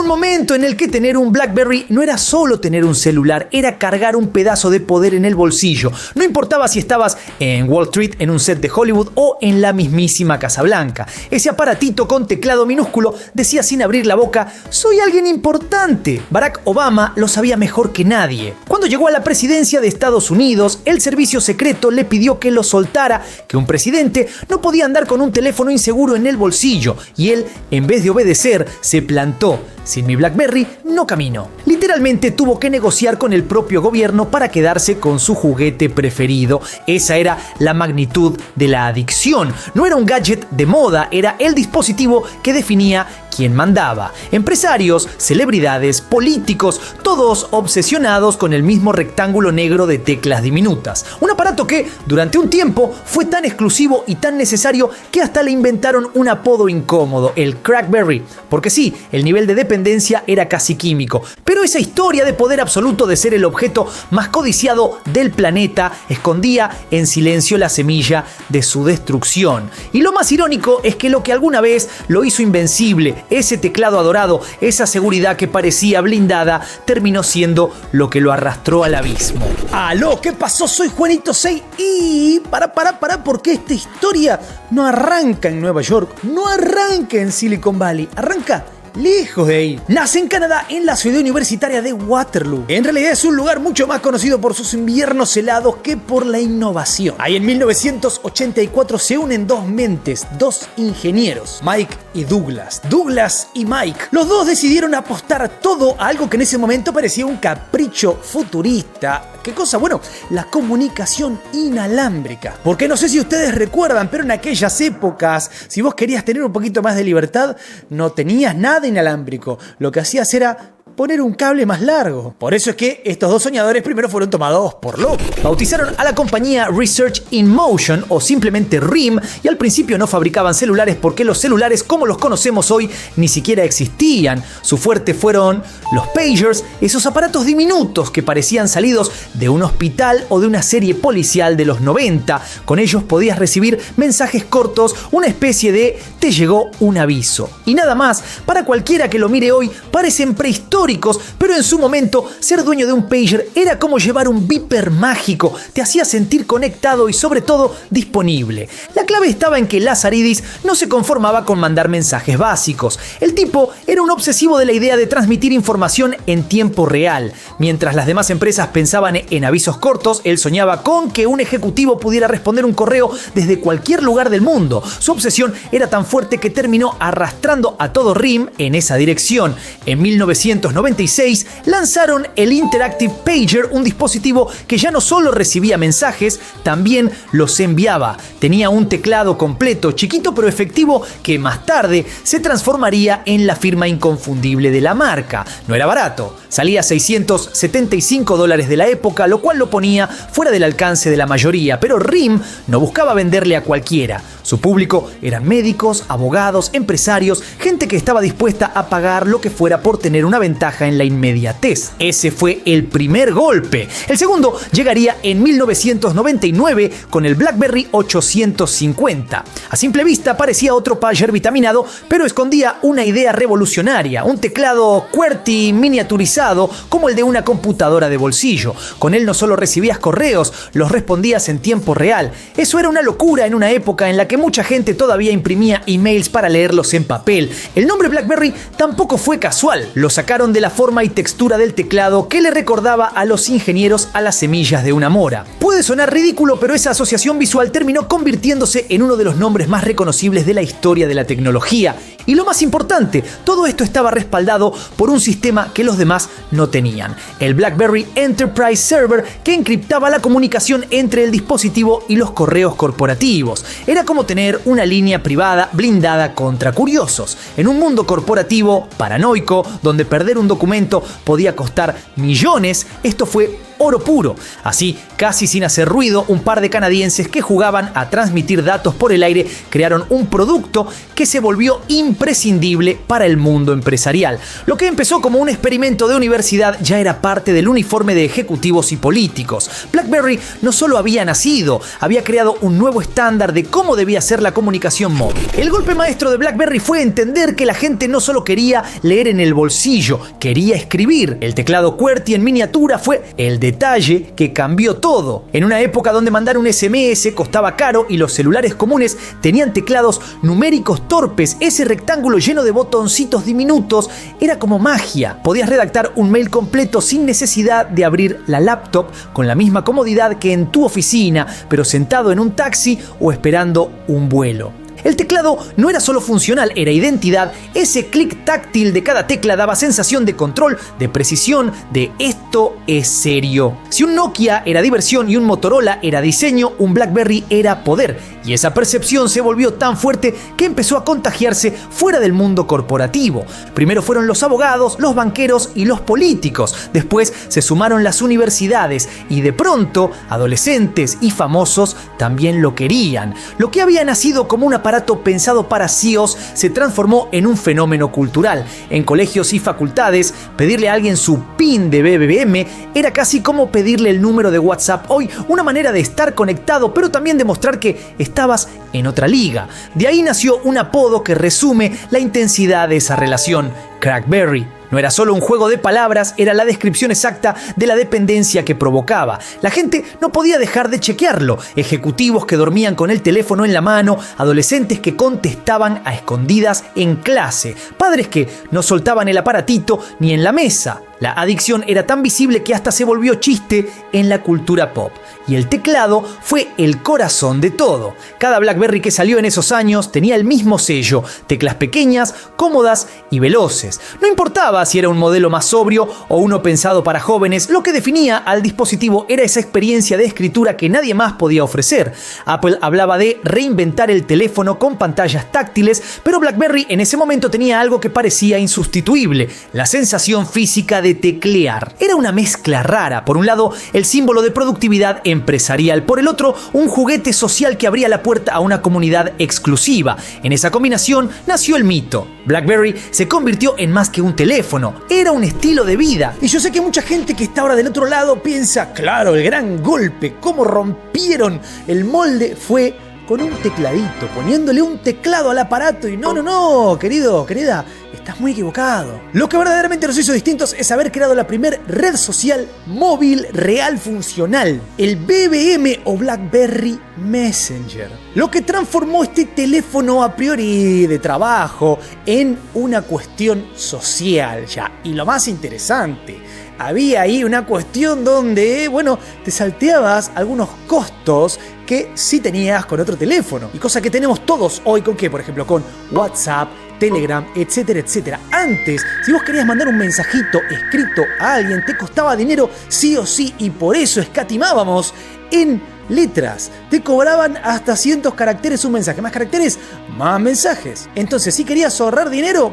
un momento en el que tener un BlackBerry no era solo tener un celular, era cargar un pedazo de poder en el bolsillo. No importaba si estabas en Wall Street, en un set de Hollywood o en la mismísima Casa Blanca. Ese aparatito con teclado minúsculo decía sin abrir la boca: soy alguien importante. Barack Obama lo sabía mejor que nadie. Cuando llegó a la presidencia de Estados Unidos, el servicio secreto le pidió que lo soltara, que un presidente no podía andar con un teléfono inseguro en el bolsillo, y él, en vez de obedecer, se plantó. Sin mi BlackBerry no camino. Literalmente tuvo que negociar con el propio gobierno para quedarse con su juguete preferido. Esa era la magnitud de la adicción. No era un gadget de moda, era el dispositivo que definía quién mandaba. Empresarios, celebridades, políticos, todos obsesionados con el mismo rectángulo negro de teclas diminutas. Un aparato que, durante un tiempo, fue tan exclusivo y tan necesario que hasta le inventaron un apodo incómodo, el Crackberry. Porque sí, el nivel de dependencia era casi químico. Pero esa historia de poder absoluto de ser el objeto más codiciado del planeta escondía en silencio la semilla de su destrucción. Y lo más irónico es que lo que alguna vez lo hizo invencible, ese teclado adorado, esa seguridad que parecía blindada, terminó siendo lo que lo arrastró al abismo. ¡Aló! ¿Qué pasó? Soy Juanito 6 y... Para, porque esta historia no arranca en Nueva York, no arranca en Silicon Valley, arranca lejos de ahí. Nace en Canadá, en la ciudad universitaria de Waterloo. En realidad es un lugar mucho más conocido por sus inviernos helados que por la innovación. Ahí en 1984 se unen dos mentes, dos ingenieros, Mike y Douglas. Douglas y Mike. Los dos decidieron apostar todo a algo que en ese momento parecía un capricho futurista. ¿Qué cosa? Bueno, la comunicación inalámbrica. Porque no sé si ustedes recuerdan, pero en aquellas épocas, si vos querías tener un poquito más de libertad, no tenías nada inalámbrico. Lo que hacías era poner un cable más largo. Por eso es que estos dos soñadores primero fueron tomados por locos. Bautizaron a la compañía Research in Motion o simplemente RIM, y al principio no fabricaban celulares porque los celulares como los conocemos hoy ni siquiera existían. Su fuerte fueron los pagers, esos aparatos diminutos que parecían salidos de un hospital o de una serie policial de los 90. Con ellos podías recibir mensajes cortos, una especie de te llegó un aviso. Y nada más. Para cualquiera que lo mire hoy parecen prehistóricos, pero en su momento ser dueño de un pager era como llevar un beeper mágico, te hacía sentir conectado y sobre todo disponible. La clave estaba en que Lazaridis no se conformaba con mandar mensajes básicos. El tipo era un obsesivo de la idea de transmitir información en tiempo real. Mientras las demás empresas pensaban en avisos cortos, él soñaba con que un ejecutivo pudiera responder un correo desde cualquier lugar del mundo. Su obsesión era tan fuerte que terminó arrastrando a todo RIM en esa dirección. En 1996 lanzaron el Interactive Pager, un dispositivo que ya no solo recibía mensajes, también los enviaba. Tenía un teclado completo, chiquito pero efectivo, que más tarde se transformaría en la firma inconfundible de la marca. No era barato, salía $675 de la época, lo cual lo ponía fuera del alcance de la mayoría, pero RIM no buscaba venderle a cualquiera. Su público eran médicos, abogados, empresarios, gente que estaba dispuesta a pagar lo que fuera por tener una ventaja en la inmediatez. Ese fue el primer golpe. El segundo llegaría en 1999 con el BlackBerry 850. A simple vista parecía otro pager vitaminado, pero escondía una idea revolucionaria, un teclado QWERTY miniaturizado como el de una computadora de bolsillo. Con él no solo recibías correos, los respondías en tiempo real. Eso era una locura en una época en la que mucha gente todavía imprimía emails para leerlos en papel. El nombre BlackBerry tampoco fue casual. Lo sacaron de la forma y textura del teclado que le recordaba a los ingenieros a las semillas de una mora. Puede sonar ridículo, pero esa asociación visual terminó convirtiéndose en uno de los nombres más reconocibles de la historia de la tecnología. Y lo más importante, todo esto estaba respaldado por un sistema que los demás no tenían. El BlackBerry Enterprise Server, que encriptaba la comunicación entre el dispositivo y los correos corporativos. Era como tener una línea privada blindada contra curiosos. En un mundo corporativo paranoico, donde perder un documento podía costar millones, esto fue oro puro. Así, casi sin hacer ruido, un par de canadienses que jugaban a transmitir datos por el aire crearon un producto que se volvió imprescindible para el mundo empresarial. Lo que empezó como un experimento de universidad ya era parte del uniforme de ejecutivos y políticos. BlackBerry no solo había nacido, había creado un nuevo estándar de cómo debía ser la comunicación móvil. El golpe maestro de BlackBerry fue entender que la gente no solo quería leer en el bolsillo, quería escribir. El teclado QWERTY en miniatura fue el detalle que cambió todo. En una época donde mandar un SMS costaba caro y los celulares comunes tenían teclados numéricos torpes, ese rectángulo lleno de botoncitos diminutos era como magia. Podías redactar un mail completo sin necesidad de abrir la laptop, con la misma comodidad que en tu oficina, pero sentado en un taxi o esperando un vuelo. El teclado no era solo funcional, era identidad. Ese clic táctil de cada tecla daba sensación de control, de precisión, de esto es serio. Si un Nokia era diversión y un Motorola era diseño, un BlackBerry era poder. Y esa percepción se volvió tan fuerte que empezó a contagiarse fuera del mundo corporativo. Primero fueron los abogados, los banqueros y los políticos. Después se sumaron las universidades y de pronto adolescentes y famosos también lo querían. Lo que había nacido como un aparato pensado para CEOs se transformó en un fenómeno cultural. En colegios y facultades, pedirle a alguien su PIN de BBM era casi como pedirle el número de WhatsApp hoy, una manera de estar conectado, pero también demostrar que estabas en otra liga. De ahí nació un apodo que resume la intensidad de esa relación: Crackberry. No era solo un juego de palabras, era la descripción exacta de la dependencia que provocaba. La gente no podía dejar de chequearlo. Ejecutivos que dormían con el teléfono en la mano, adolescentes que contestaban a escondidas en clase, padres que no soltaban el aparatito ni en la mesa. La adicción era tan visible que hasta se volvió chiste en la cultura pop. Y el teclado fue el corazón de todo. Cada BlackBerry que salió en esos años tenía el mismo sello: teclas pequeñas, cómodas y veloces. No importaba si era un modelo más sobrio o uno pensado para jóvenes, lo que definía al dispositivo era esa experiencia de escritura que nadie más podía ofrecer. Apple hablaba de reinventar el teléfono con pantallas táctiles, pero BlackBerry en ese momento tenía algo que parecía insustituible: la sensación física de teclear. Era una mezcla rara. Por un lado, el símbolo de productividad empresarial. Por el otro, un juguete social que abría la puerta a una comunidad exclusiva. En esa combinación nació el mito. BlackBerry se convirtió en más que un teléfono. Era un estilo de vida. Y yo sé que mucha gente que está ahora del otro lado piensa: claro, el gran golpe, cómo rompieron el molde fue con un tecladito, poniéndole un teclado al aparato. Y no, querido, querida, estás muy equivocado. Lo que verdaderamente nos hizo distintos es haber creado la primera red social móvil real funcional, el BBM o BlackBerry Messenger. Lo que transformó este teléfono a priori de trabajo en una cuestión social ya. Y lo más interesante, había ahí una cuestión donde, te salteabas algunos costos que sí tenías con otro teléfono. Y cosa que tenemos todos hoy con ¿qué? Por ejemplo, con WhatsApp, Telegram, etcétera, etcétera. Antes, si vos querías mandar un mensajito escrito a alguien, te costaba dinero sí o sí, y por eso escatimábamos en letras. Te cobraban hasta 100 caracteres un mensaje. Más caracteres, más mensajes. Entonces, si querías ahorrar dinero,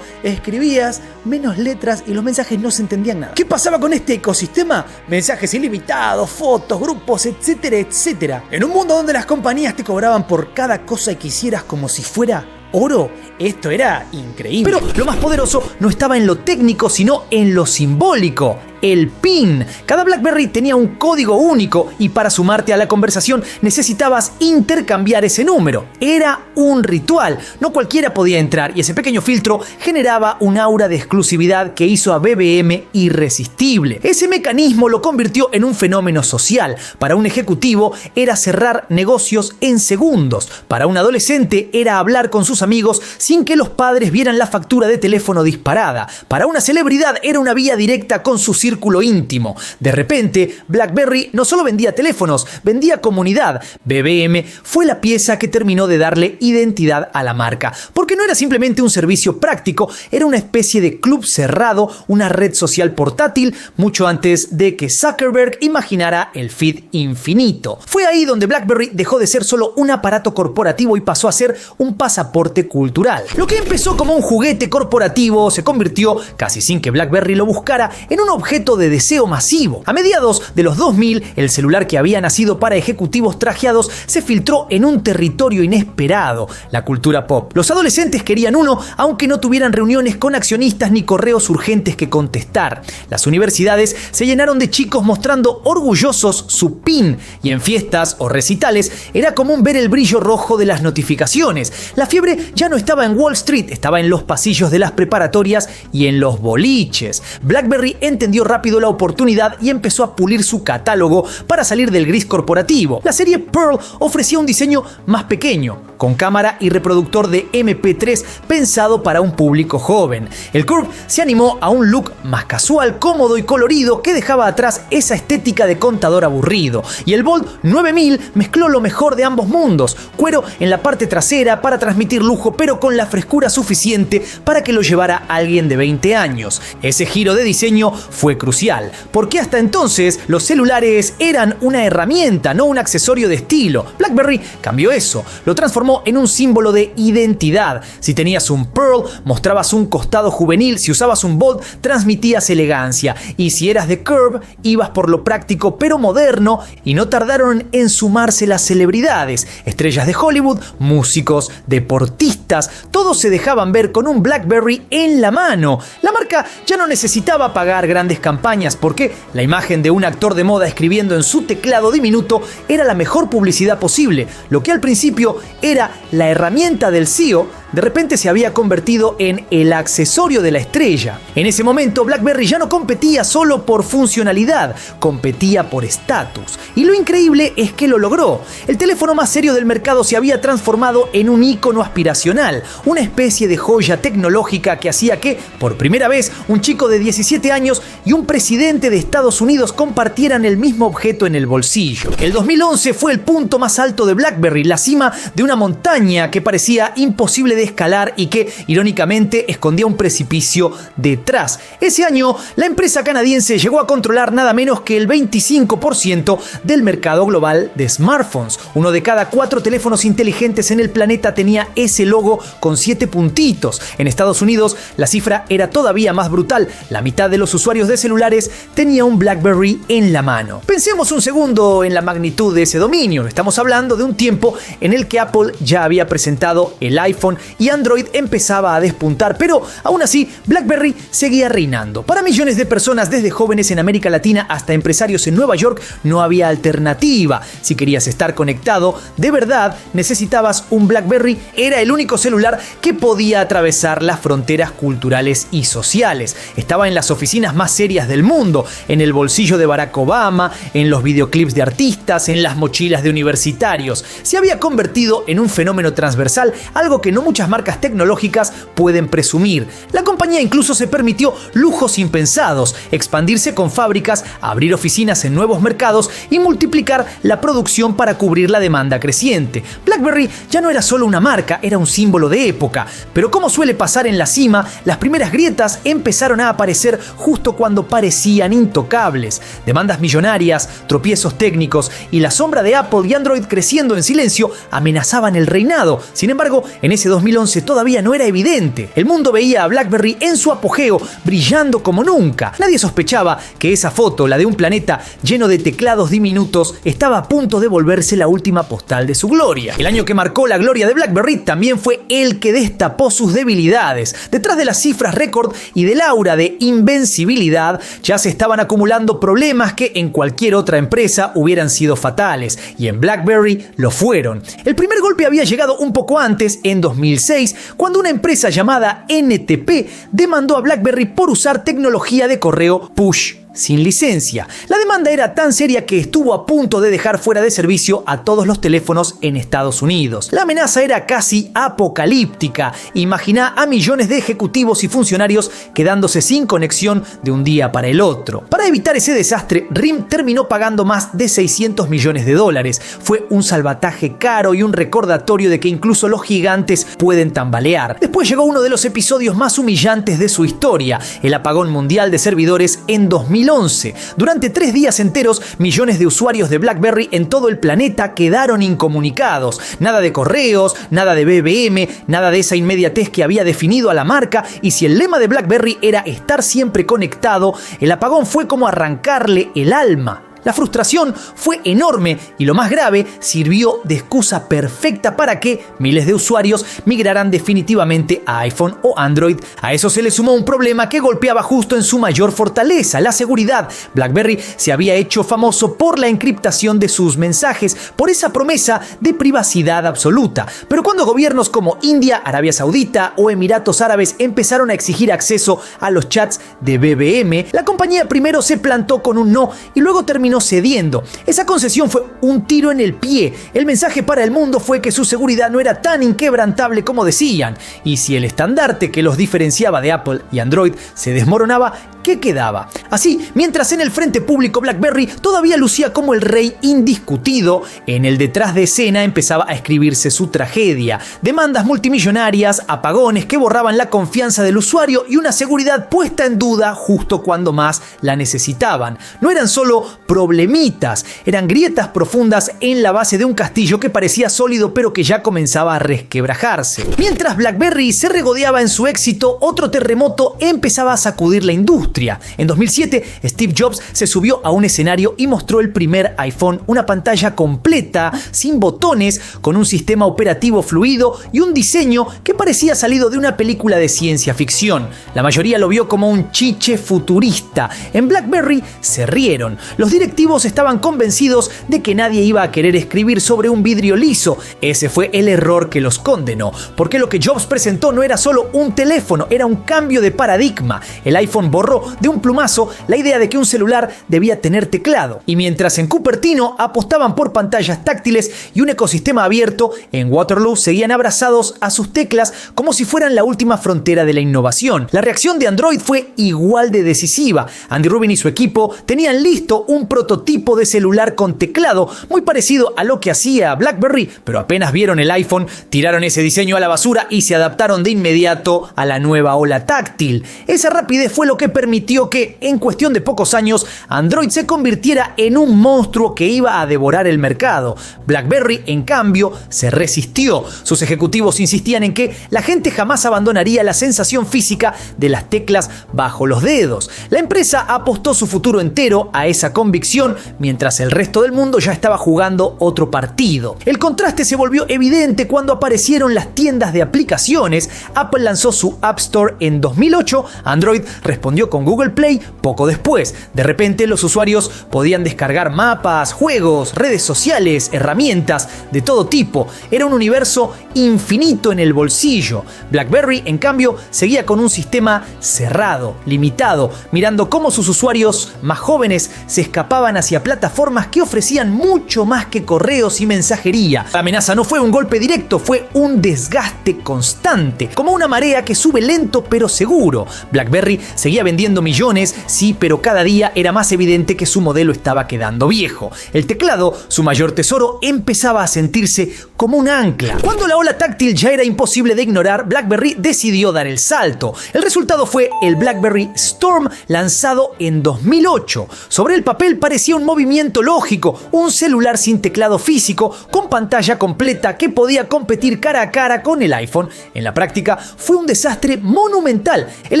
escribías menos letras y los mensajes no se entendían nada. ¿Qué pasaba con este ecosistema? Mensajes ilimitados, fotos, grupos, etcétera, etcétera. En un mundo donde las compañías te cobraban por cada cosa que hicieras como si fuera oro, esto era increíble. Pero lo más poderoso no estaba en lo técnico, sino en lo simbólico: el PIN. Cada BlackBerry tenía un código único y para sumarte a la conversación necesitabas intercambiar ese número. Era un ritual, no cualquiera podía entrar, y ese pequeño filtro generaba un aura de exclusividad que hizo a BBM irresistible. Ese mecanismo lo convirtió en un fenómeno social. Para un ejecutivo era cerrar negocios en segundos. Para un adolescente era hablar con sus amigos sin que los padres vieran la factura de teléfono disparada. Para una celebridad era una vía directa con su círculo íntimo. De repente, BlackBerry no solo vendía teléfonos, vendía comunidad. BBM fue la pieza que terminó de darle identidad a la marca, porque no era simplemente un servicio práctico, era una especie de club cerrado, una red social portátil, mucho antes de que Zuckerberg imaginara el feed infinito. Fue ahí donde BlackBerry dejó de ser solo un aparato corporativo y pasó a ser un pasaporte cultural. Lo que empezó como un juguete corporativo se convirtió, casi sin que BlackBerry lo buscara, en un objeto objeto de deseo masivo. A mediados de los 2000, el celular que había nacido para ejecutivos trajeados se filtró en un territorio inesperado, la cultura pop. Los adolescentes querían uno, aunque no tuvieran reuniones con accionistas ni correos urgentes que contestar. Las universidades se llenaron de chicos mostrando orgullosos su PIN, y en fiestas o recitales era común ver el brillo rojo de las notificaciones. La fiebre ya no estaba en Wall Street, estaba en los pasillos de las preparatorias y en los boliches. BlackBerry entendió rápido la oportunidad y empezó a pulir su catálogo para salir del gris corporativo. La serie Pearl ofrecía un diseño más pequeño, con cámara y reproductor de MP3 pensado para un público joven. El Curve se animó a un look más casual, cómodo y colorido que dejaba atrás esa estética de contador aburrido. Y el Bold 9000 mezcló lo mejor de ambos mundos: cuero en la parte trasera para transmitir lujo, pero con la frescura suficiente para que lo llevara alguien de 20 años. Ese giro de diseño fue crucial, porque hasta entonces los celulares eran una herramienta, no un accesorio de estilo. BlackBerry cambió eso, lo transformó en un símbolo de identidad. Si tenías un Pearl, mostrabas un costado juvenil; si usabas un Bold, transmitías elegancia; y si eras de Curve, ibas por lo práctico pero moderno. Y no tardaron en sumarse las celebridades, estrellas de Hollywood, músicos, deportistas, todos se dejaban ver con un BlackBerry en la mano. La marca ya no necesitaba pagar grandes campañas, porque la imagen de un actor de moda escribiendo en su teclado diminuto era la mejor publicidad posible. Lo que al principio era la herramienta del CEO, de repente se había convertido en el accesorio de la estrella. En ese momento, BlackBerry ya no competía solo por funcionalidad, competía por estatus. Y lo increíble es que lo logró. El teléfono más serio del mercado se había transformado en un ícono aspiracional, una especie de joya tecnológica que hacía que, por primera vez, un chico de 17 años y un presidente de Estados Unidos compartieran el mismo objeto en el bolsillo. El 2011 fue el punto más alto de BlackBerry, la cima de una montaña que parecía imposible de escalar y que, irónicamente, escondía un precipicio detrás. Ese año, la empresa canadiense llegó a controlar nada menos que el 25% del mercado global de smartphones. Uno de cada 4 teléfonos inteligentes en el planeta tenía ese logo con 7 puntitos. En Estados Unidos, la cifra era todavía más brutal. La mitad de los usuarios de celulares tenía un BlackBerry en la mano. Pensemos un segundo en la magnitud de ese dominio. Estamos hablando de un tiempo en el que Apple ya había presentado el iPhone y Android empezaba a despuntar, pero aún así BlackBerry seguía reinando. Para millones de personas, desde jóvenes en América Latina hasta empresarios en Nueva York, no había alternativa. Si querías estar conectado de verdad, necesitabas un BlackBerry. Era el único celular que podía atravesar las fronteras culturales y sociales. Estaba en las oficinas más serias del mundo, en el bolsillo de Barack Obama, en los videoclips de artistas, en las mochilas de universitarios. Se había convertido en un fenómeno transversal, algo que no muchas marcas tecnológicas pueden presumir. La compañía incluso se permitió lujos impensados: expandirse con fábricas, abrir oficinas en nuevos mercados y multiplicar la producción para cubrir la demanda creciente. BlackBerry ya no era solo una marca, era un símbolo de época. Pero como suele pasar en la cima, las primeras grietas empezaron a aparecer justo cuando parecían intocables. Demandas millonarias, tropiezos técnicos y la sombra de Apple y Android creciendo en silencio amenazaban el reinado. Sin embargo, en ese 2011 todavía no era evidente. El mundo veía a BlackBerry en su apogeo, brillando como nunca. Nadie sospechaba que esa foto, la de un planeta lleno de teclados diminutos, estaba a punto de volverse la última postal de su gloria. El año que marcó la gloria de BlackBerry también fue el que destapó sus debilidades. Detrás de las cifras récord y del aura de invencibilidad, ya se estaban acumulando problemas que en cualquier otra empresa hubieran sido fatales, y en BlackBerry lo fueron. El primer golpe había llegado un poco antes, en 2006, cuando una empresa llamada NTP demandó a BlackBerry por usar tecnología de correo push sin licencia. La demanda era tan seria que estuvo a punto de dejar fuera de servicio a todos los teléfonos en Estados Unidos. La amenaza era casi apocalíptica. Imagina a millones de ejecutivos y funcionarios quedándose sin conexión de un día para el otro. Para evitar ese desastre, RIM terminó pagando más de $600 millones. Fue un salvataje caro y un recordatorio de que incluso los gigantes pueden tambalear. Después llegó uno de los episodios más humillantes de su historia: el apagón mundial de servidores en 2000 2011. Durante 3 días enteros, millones de usuarios de BlackBerry en todo el planeta quedaron incomunicados. Nada de correos, nada de BBM, nada de esa inmediatez que había definido a la marca, y si el lema de BlackBerry era estar siempre conectado, el apagón fue como arrancarle el alma. La frustración fue enorme y, lo más grave, sirvió de excusa perfecta para que miles de usuarios migraran definitivamente a iPhone o Android. A eso se le sumó un problema que golpeaba justo en su mayor fortaleza, la seguridad. BlackBerry se había hecho famoso por la encriptación de sus mensajes, por esa promesa de privacidad absoluta. Pero cuando gobiernos como India, Arabia Saudita o Emiratos Árabes empezaron a exigir acceso a los chats de BBM, la compañía primero se plantó con un no y luego terminó cediendo. Esa concesión fue un tiro en el pie. El mensaje para el mundo fue que su seguridad no era tan inquebrantable como decían, y si el estandarte que los diferenciaba de Apple y Android se desmoronaba, ¿qué quedaba? Así, mientras en el frente público BlackBerry todavía lucía como el rey indiscutido, en el detrás de escena empezaba a escribirse su tragedia. Demandas multimillonarias, apagones que borraban la confianza del usuario y una seguridad puesta en duda justo cuando más la necesitaban. No eran solo problemitas, eran grietas profundas en la base de un castillo que parecía sólido pero que ya comenzaba a resquebrajarse. Mientras BlackBerry se regodeaba en su éxito, otro terremoto empezaba a sacudir la industria. En 2007, Steve Jobs se subió a un escenario y mostró el primer iPhone, una pantalla completa, sin botones, con un sistema operativo fluido y un diseño que parecía salido de una película de ciencia ficción. La mayoría lo vio como un chiche futurista. En BlackBerry se rieron. Los directivos estaban convencidos de que nadie iba a querer escribir sobre un vidrio liso. Ese fue el error que los condenó, porque lo que Jobs presentó no era solo un teléfono, era un cambio de paradigma. El iPhone borró de un plumazo la idea de que un celular debía tener teclado. Y mientras en Cupertino apostaban por pantallas táctiles y un ecosistema abierto, en Waterloo seguían abrazados a sus teclas como si fueran la última frontera de la innovación. La reacción de Android fue igual de decisiva. Andy Rubin y su equipo tenían listo un prototipo de celular con teclado, muy parecido a lo que hacía BlackBerry, pero apenas vieron el iPhone, tiraron ese diseño a la basura y se adaptaron de inmediato a la nueva ola táctil. Esa rapidez fue lo que permitió que, en cuestión de pocos años, Android se convirtiera en un monstruo que iba a devorar el mercado. BlackBerry, en cambio, se resistió. Sus ejecutivos insistían en que la gente jamás abandonaría la sensación física de las teclas bajo los dedos. La empresa apostó su futuro entero a esa convicción, mientras el resto del mundo ya estaba jugando otro partido. El contraste se volvió evidente cuando aparecieron las tiendas de aplicaciones. Apple lanzó su App Store en 2008, Android respondió con Google Play poco después. De repente los usuarios podían descargar mapas, juegos, redes sociales, herramientas de todo tipo. Era un universo infinito en el bolsillo. BlackBerry, en cambio, seguía con un sistema cerrado, limitado, mirando cómo sus usuarios más jóvenes se escapaban hacia plataformas que ofrecían mucho más que correos y mensajería. La amenaza no fue un golpe directo, fue un desgaste constante, como una marea que sube lento pero seguro. BlackBerry seguía vendiendo millones, sí, pero cada día era más evidente que su modelo estaba quedando viejo. El teclado, su mayor tesoro, empezaba a sentirse como un ancla. Cuando la ola táctil ya era imposible de ignorar, BlackBerry decidió dar el salto. El resultado fue el BlackBerry Storm, lanzado en 2008. Sobre el papel parecía un movimiento lógico, un celular sin teclado físico, con pantalla completa que podía competir cara a cara con el iPhone. En la práctica fue un desastre monumental. El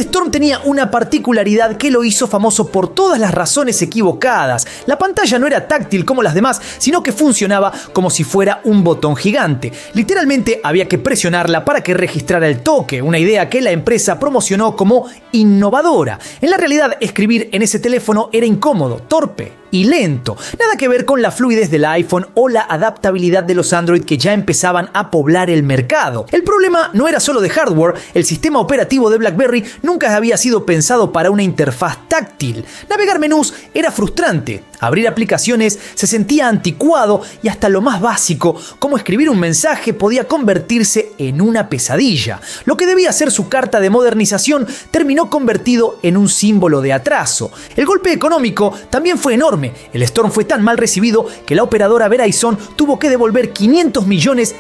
Storm tenía una particularidad que lo hizo famoso por todas las razones equivocadas. La pantalla no era táctil como las demás, sino que funcionaba como si fuera un botón gigante. Literalmente había que presionarla para que registrara el toque, una idea que la empresa promocionó como innovadora. En la realidad, escribir en ese teléfono era incómodo, torpe y lento. Nada que ver con la fluidez del iPhone o la adaptabilidad de los Android que ya empezaban a poblar el mercado. El problema no era solo de hardware, el sistema operativo de BlackBerry nunca había sido pensado para una interfaz táctil. Navegar menús era frustrante. Abrir aplicaciones se sentía anticuado y hasta lo más básico, como escribir un mensaje, podía convertirse en una pesadilla. Lo que debía ser su carta de modernización terminó convertido en un símbolo de atraso. El golpe económico también fue enorme. El Storm fue tan mal recibido que la operadora Verizon tuvo que devolver $500 millones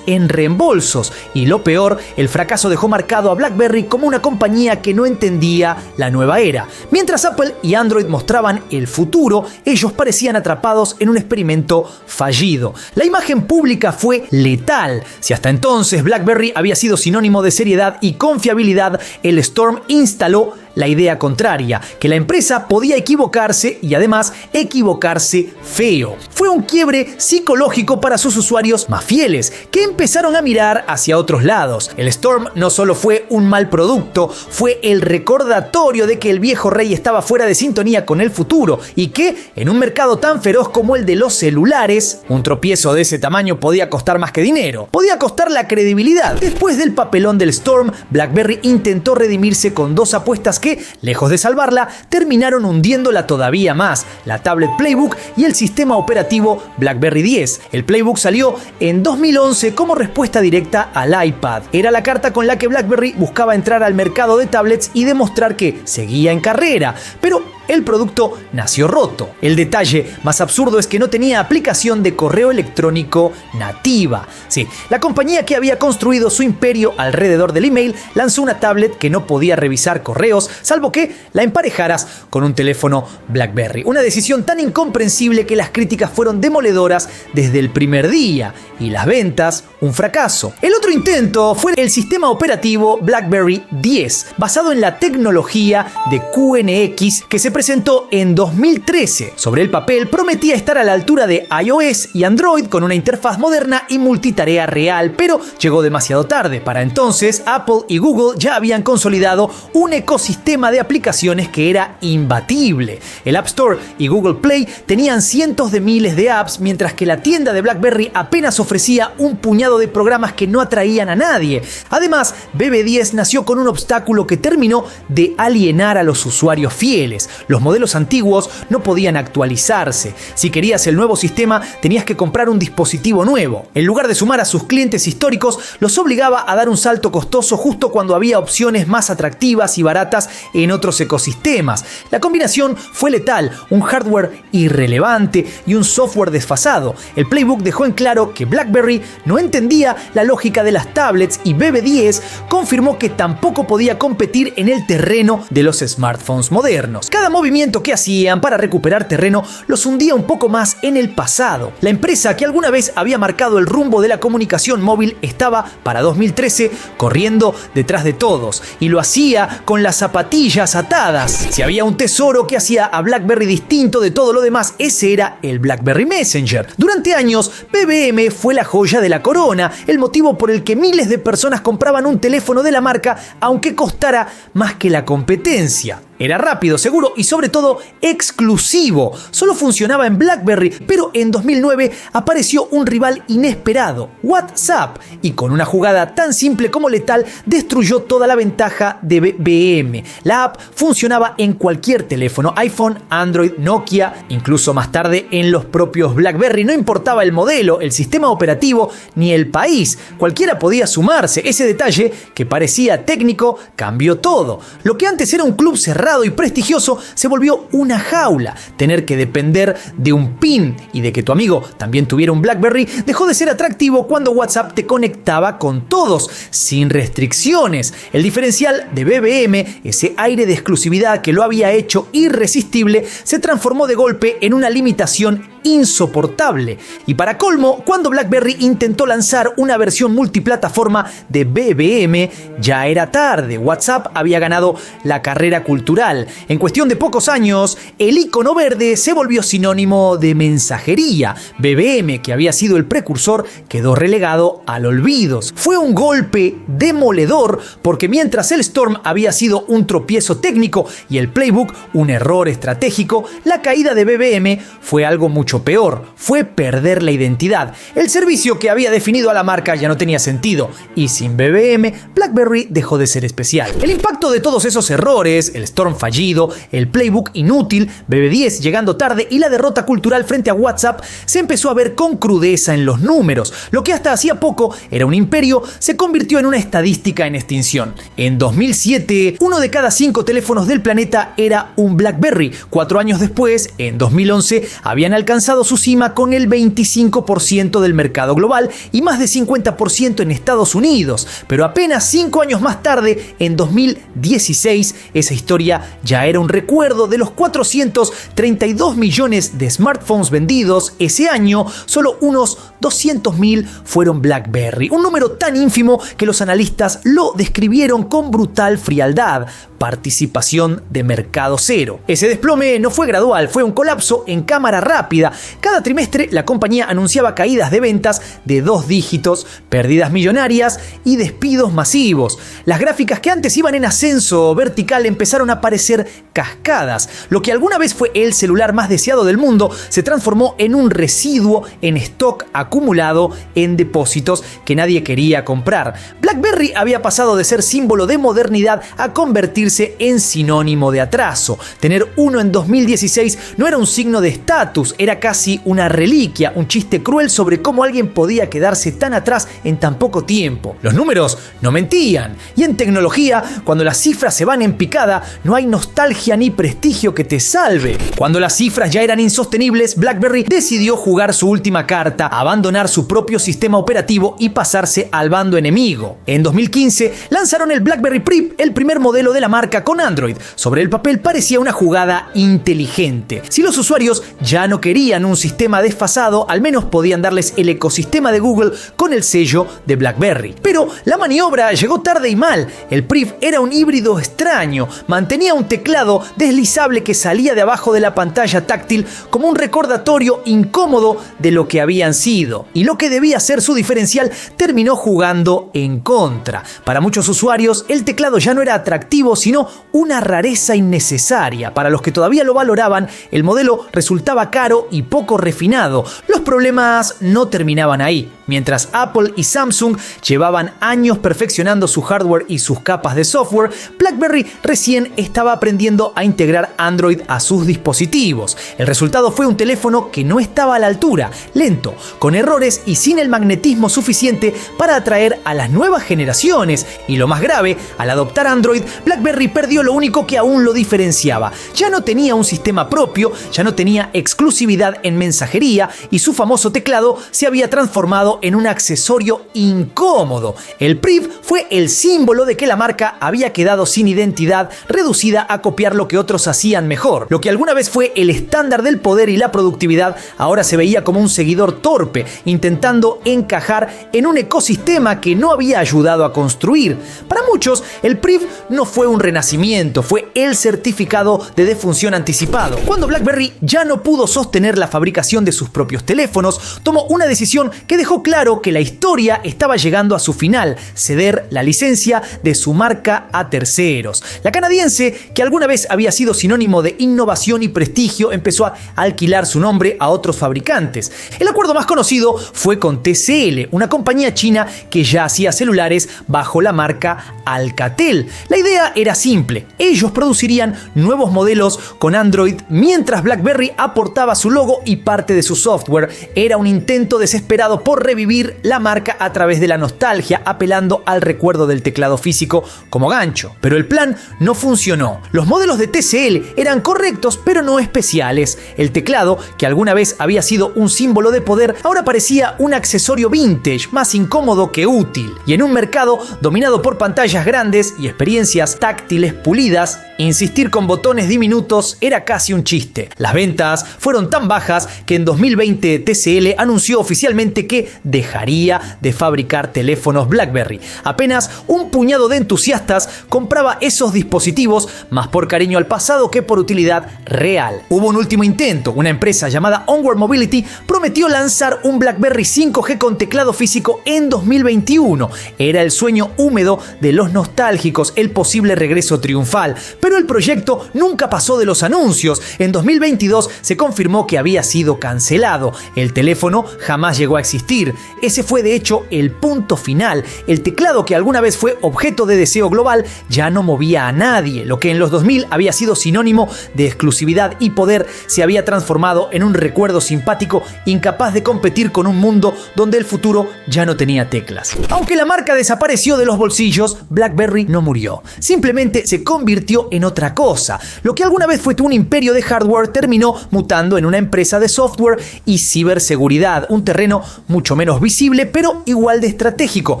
en reembolsos. Y lo peor, el fracaso dejó marcado a BlackBerry como una compañía que no entendía la nueva era. Mientras Apple y Android mostraban el futuro, ellos parecían atrapados en un experimento fallido. La imagen pública fue letal. Si hasta entonces BlackBerry había sido sinónimo de seriedad y confiabilidad, el Storm instaló la idea contraria, que la empresa podía equivocarse y además equivocarse feo. Fue un quiebre psicológico para sus usuarios más fieles, que empezaron a mirar hacia otros lados. El Storm no solo fue un mal producto, fue el recordatorio de que el viejo rey estaba fuera de sintonía con el futuro y que, en un mercado tan feroz como el de los celulares, un tropiezo de ese tamaño podía costar más que dinero. Podía costar la credibilidad. Después del papelón del Storm, BlackBerry intentó redimirse con dos apuestas que, lejos de salvarla, terminaron hundiéndola todavía más: la tablet Playbook y el sistema operativo BlackBerry 10. El Playbook salió en 2011 como respuesta directa al iPad. Era la carta con la que BlackBerry buscaba entrar al mercado de tablets y demostrar que seguía en carrera, pero el producto nació roto. El detalle más absurdo es que no tenía aplicación de correo electrónico nativa. Sí, la compañía que había construido su imperio alrededor del email lanzó una tablet que no podía revisar correos, salvo que la emparejaras con un teléfono BlackBerry. Una decisión tan incomprensible que las críticas fueron demoledoras desde el primer día y las ventas un fracaso. El otro intento fue el sistema operativo BlackBerry 10, basado en la tecnología de QNX que se presentó en 2013. Sobre el papel prometía estar a la altura de iOS y Android con una interfaz moderna y multitarea real, pero llegó demasiado tarde. Para entonces, Apple y Google ya habían consolidado un ecosistema de aplicaciones que era imbatible. El App Store y Google Play tenían cientos de miles de apps, mientras que la tienda de BlackBerry apenas ofrecía un puñado de programas que no atraían a nadie. Además, BB10 nació con un obstáculo que terminó de alienar a los usuarios fieles. Los modelos antiguos no podían actualizarse. Si querías el nuevo sistema, tenías que comprar un dispositivo nuevo. En lugar de sumar a sus clientes históricos, los obligaba a dar un salto costoso justo cuando había opciones más atractivas y baratas en otros ecosistemas. La combinación fue letal: un hardware irrelevante y un software desfasado. El Playbook dejó en claro que BlackBerry no entendía la lógica de las tablets y BB10 confirmó que tampoco podía competir en el terreno de los smartphones modernos. Cada movimiento que hacían para recuperar terreno los hundía un poco más en el pasado. La empresa que alguna vez había marcado el rumbo de la comunicación móvil estaba, para 2013, corriendo detrás de todos, y lo hacía con las zapatillas atadas. Si había un tesoro que hacía a BlackBerry distinto de todo lo demás, ese era el BlackBerry Messenger. Durante años, BBM fue la joya de la corona, el motivo por el que miles de personas compraban un teléfono de la marca, aunque costara más que la competencia. Era rápido, seguro y sobre todo exclusivo. Solo funcionaba en BlackBerry, pero en 2009 apareció un rival inesperado: WhatsApp, y con una jugada tan simple como letal destruyó toda la ventaja de BBM. La app funcionaba en cualquier teléfono: iPhone, Android, Nokia, incluso más tarde en los propios BlackBerry. No importaba el modelo, el sistema operativo ni el país. Cualquiera podía sumarse. Ese detalle, que parecía técnico, cambió todo. Lo que antes era un club cerrado y prestigioso se volvió una jaula. Tener que depender de un PIN y de que tu amigo también tuviera un BlackBerry dejó de ser atractivo cuando WhatsApp te conectaba con todos, sin restricciones. El diferencial de BBM, ese aire de exclusividad que lo había hecho irresistible, se transformó de golpe en una limitación insoportable. Y para colmo, cuando BlackBerry intentó lanzar una versión multiplataforma de BBM, ya era tarde. WhatsApp había ganado la carrera cultural. En cuestión de pocos años, el icono verde se volvió sinónimo de mensajería. BBM, que había sido el precursor, quedó relegado al olvido. Fue un golpe demoledor, porque mientras el Storm había sido un tropiezo técnico y el Playbook un error estratégico, la caída de BBM fue algo mucho mucho peor, fue perder la identidad. El servicio que había definido a la marca ya no tenía sentido, y sin BBM, BlackBerry dejó de ser especial. El impacto de todos esos errores, el Storm fallido, el Playbook inútil, BB10 llegando tarde y la derrota cultural frente a WhatsApp se empezó a ver con crudeza en los números. Lo que hasta hacía poco era un imperio se convirtió en una estadística en extinción. En 2007, 1 de cada 5 teléfonos del planeta era un BlackBerry. 4 años después, en 2011, habían alcanzado su cima con el 25% del mercado global y más de 50% en Estados Unidos. Pero apenas 5 años más tarde, en 2016, esa historia ya era un recuerdo. De los 432 millones de smartphones vendidos ese año, solo unos 200.000 fueron BlackBerry. Un número tan ínfimo que los analistas lo describieron con brutal frialdad: participación de mercado cero. Ese desplome no fue gradual, fue un colapso en cámara rápida. Cada trimestre la compañía anunciaba caídas de ventas de 2 dígitos, pérdidas millonarias y despidos masivos. Las gráficas que antes iban en ascenso vertical empezaron a parecer cascadas. Lo que alguna vez fue el celular más deseado del mundo se transformó en un residuo en stock acumulado en depósitos que nadie quería comprar. BlackBerry había pasado de ser símbolo de modernidad a convertirse en sinónimo de atraso. Tener uno en 2016 no era un signo de estatus, era casi una reliquia, un chiste cruel sobre cómo alguien podía quedarse tan atrás en tan poco tiempo. Los números no mentían, y en tecnología, cuando las cifras se van en picada, no hay nostalgia ni prestigio que te salve. Cuando las cifras ya eran insostenibles, BlackBerry decidió jugar su última carta, abandonar su propio sistema operativo y pasarse al bando enemigo. En 2015 lanzaron el BlackBerry Prip, el primer modelo de la marca con Android. Sobre el papel parecía una jugada inteligente. Si los usuarios ya no querían un sistema desfasado, al menos podían darles el ecosistema de Google con el sello de BlackBerry. Pero la maniobra llegó tarde y mal. El Prip era un híbrido extraño. Mantenía un teclado deslizable que salía de abajo de la pantalla táctil como un recordatorio incómodo de lo que habían sido. Y lo que debía ser su diferencial terminó jugando en contra. Para muchos usuarios, el teclado ya no era atractivo, sino una rareza innecesaria. Para los que todavía lo valoraban, el modelo resultaba caro y poco refinado. Los problemas no terminaban ahí. Mientras Apple y Samsung llevaban años perfeccionando su hardware y sus capas de software, BlackBerry recién estaba aprendiendo a integrar Android a sus dispositivos. El resultado fue un teléfono que no estaba a la altura, lento, con errores y sin el magnetismo suficiente para atraer a las nuevas generaciones. Y lo más grave, al adoptar Android, BlackBerry perdió lo único que aún lo diferenciaba. Ya no tenía un sistema propio, ya no tenía exclusividad en mensajería y su famoso teclado se había transformado en un accesorio incómodo. El Prip fue el símbolo de que la marca había quedado sin identidad, reducida a copiar lo que otros hacían mejor. Lo que alguna vez fue el estándar del poder y la productividad, ahora se veía como un seguidor torpe, intentando encajar en un ecosistema que no había ayudado a construir. Para muchos, el Prip no fue un renacimiento, fue el certificado de defunción anticipado. Cuando BlackBerry ya no pudo sostener la fabricación de sus propios teléfonos, tomó una decisión que dejó claro que la historia estaba llegando a su final: ceder la licencia de su marca a terceros. La canadiense, que alguna vez había sido sinónimo de innovación y prestigio, empezó a alquilar su nombre a otros fabricantes. El acuerdo más conocido fue con TCL, una compañía china que ya hacía celulares bajo la marca Alcatel. La idea era simple: ellos producirían nuevos modelos con Android mientras BlackBerry aportaba su logo y parte de su software. Era un intento desesperado por revivir la marca a través de la nostalgia, apelando al recuerdo del teclado físico como gancho. Pero el plan no funcionó. Los modelos de TCL eran correctos, pero no especiales. El teclado, que alguna vez había sido un símbolo de poder, ahora parecía un accesorio vintage, más incómodo que útil. Y en un mercado dominado por pantallas grandes y experiencias táctiles pulidas, insistir con botones diminutos era casi un chiste. Las ventas fueron tan bajas que en 2020 TCL anunció oficialmente que dejaría de fabricar teléfonos BlackBerry. Apenas un puñado de entusiastas compraba esos dispositivos, más por cariño al pasado que por utilidad real. Hubo un último intento. Una empresa llamada Onward Mobility prometió lanzar un BlackBerry 5G con teclado físico en 2021. Era el sueño húmedo de los nostálgicos, el posible regreso triunfal. Pero Pero el proyecto nunca pasó de los anuncios. En 2022 se confirmó que había sido cancelado. El teléfono jamás llegó a existir. Ese fue de hecho el punto final. El teclado que alguna vez fue objeto de deseo global ya no movía a nadie. Lo que en los 2000 había sido sinónimo de exclusividad y poder se había transformado en un recuerdo simpático incapaz de competir con un mundo donde el futuro ya no tenía teclas. Aunque la marca desapareció de los bolsillos, BlackBerry no murió. Simplemente se convirtió en otra cosa. Lo que alguna vez fue un imperio de hardware terminó mutando en una empresa de software y ciberseguridad, un terreno mucho menos visible pero igual de estratégico.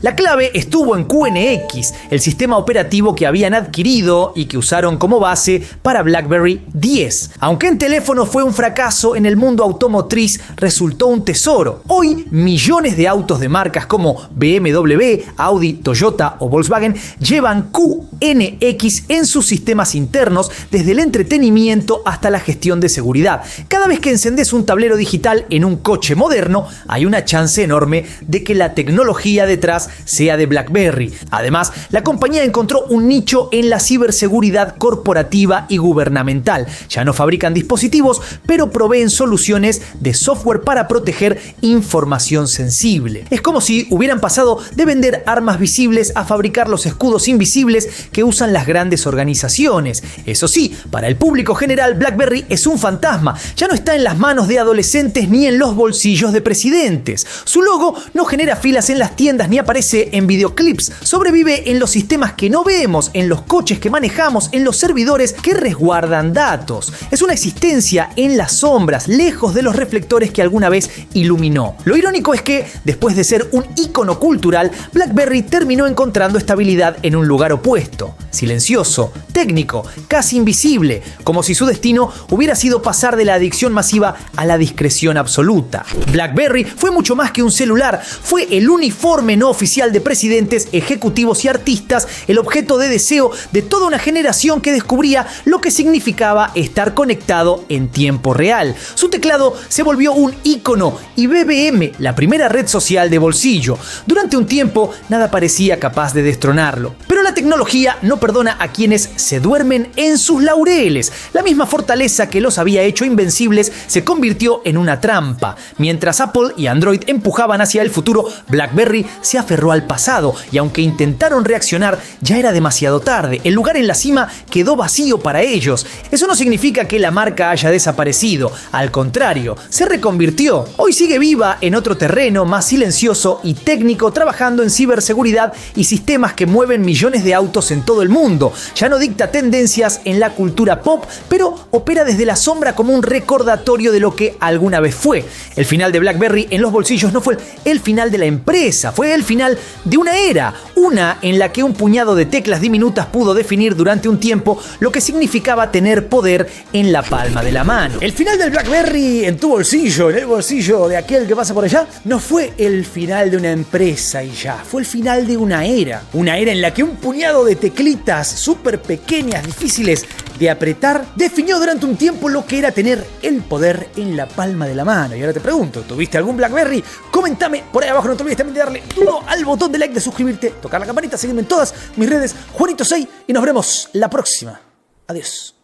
La clave estuvo en QNX, el sistema operativo que habían adquirido y que usaron como base para BlackBerry 10. Aunque en teléfono fue un fracaso, en el mundo automotriz resultó un tesoro. Hoy, millones de autos de marcas como BMW, Audi, Toyota o Volkswagen llevan QNX en sus sistemas internos, desde el entretenimiento hasta la gestión de seguridad. Cada vez que encendés un tablero digital en un coche moderno, hay una chance enorme de que la tecnología detrás sea de BlackBerry. Además, la compañía encontró un nicho en la ciberseguridad corporativa y gubernamental. Ya no fabrican dispositivos, pero proveen soluciones de software para proteger información sensible. Es como si hubieran pasado de vender armas visibles a fabricar los escudos invisibles que usan las grandes organizaciones. Eso sí, para el público general, BlackBerry es un fantasma. Ya no está en las manos de adolescentes ni en los bolsillos de presidentes. Su logo no genera filas en las tiendas ni aparece en videoclips. Sobrevive en los sistemas que no vemos, en los coches que manejamos, en los servidores que resguardan datos. Es una existencia en las sombras, lejos de los reflectores que alguna vez iluminó. Lo irónico es que, después de ser un ícono cultural, BlackBerry terminó encontrando estabilidad en un lugar opuesto. Silencioso, técnico, casi invisible, como si su destino hubiera sido pasar de la adicción masiva a la discreción absoluta. BlackBerry fue mucho más que un celular, fue el uniforme no oficial de presidentes, ejecutivos y artistas, el objeto de deseo de toda una generación que descubría lo que significaba estar conectado en tiempo real. Su teclado se volvió un ícono y BBM, la primera red social de bolsillo. Durante un tiempo, nada parecía capaz de destronarlo. Pero la tecnología no perdona a quienes se duermen en sus laureles. La misma fortaleza que los había hecho invencibles se convirtió en una trampa. Mientras Apple y Android empujaban hacia el futuro, BlackBerry se aferró al pasado y aunque intentaron reaccionar, ya era demasiado tarde. El lugar en la cima quedó vacío para ellos. Eso no significa que la marca haya desaparecido. Al contrario, se reconvirtió. Hoy sigue viva en otro terreno más silencioso y técnico, trabajando en ciberseguridad y sistemas que mueven millones de autos en todo el mundo. Ya no dicta tendencias en la cultura pop, pero opera desde la sombra como un recordatorio de lo que alguna vez fue. El final de BlackBerry en los bolsillos no fue el final de la empresa, fue el final de una era, una en la que un puñado de teclas diminutas pudo definir durante un tiempo lo que significaba tener poder en la palma de la mano. El final del BlackBerry en tu bolsillo, en el bolsillo de aquel que pasa por allá, no fue el final de una empresa y ya, fue el final de una era en la que un puñado de teclitas súper pequeñas, difíciles de apretar, definió durante un tiempo lo que era tener el poder en la palma de la mano. Y ahora te pregunto, ¿tuviste algún BlackBerry? Coméntame por ahí abajo, no te olvides también de darle duro al botón de like, de suscribirte, tocar la campanita, seguirme en todas mis redes, Juanito6, y nos veremos la próxima. Adiós.